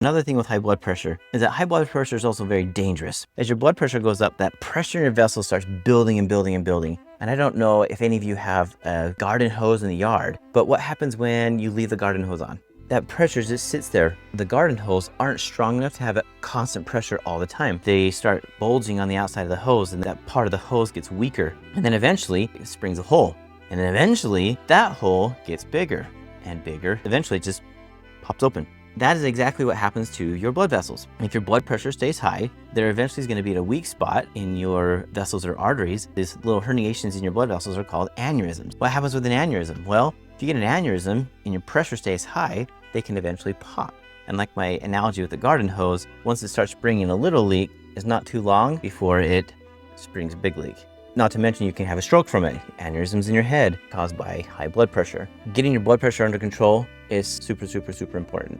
Another thing with high blood pressure is that high blood pressure is also very dangerous. As your blood pressure goes up, that pressure in your vessel starts building and building and building. And I don't know if any of you have a garden hose in the yard, but what happens when you leave the garden hose on? That pressure just sits there. The garden hose aren't strong enough to have a constant pressure all the time. They start bulging on the outside of the hose, and that part of the hose gets weaker. And then eventually it springs a hole. And then eventually that hole gets bigger and bigger. Eventually it just pops open. That is exactly what happens to your blood vessels. If your blood pressure stays high, there eventually is going to be a weak spot in your vessels or arteries. These little herniations in your blood vessels are called aneurysms. What happens with an aneurysm? Well, if you get an aneurysm and your pressure stays high, they can eventually pop. And like my analogy with the garden hose, once it starts springing a little leak, it's not too long before it springs a big leak. Not to mention you can have a stroke from it. Aneurysms in your head caused by high blood pressure. Getting your blood pressure under control is super, super, super important.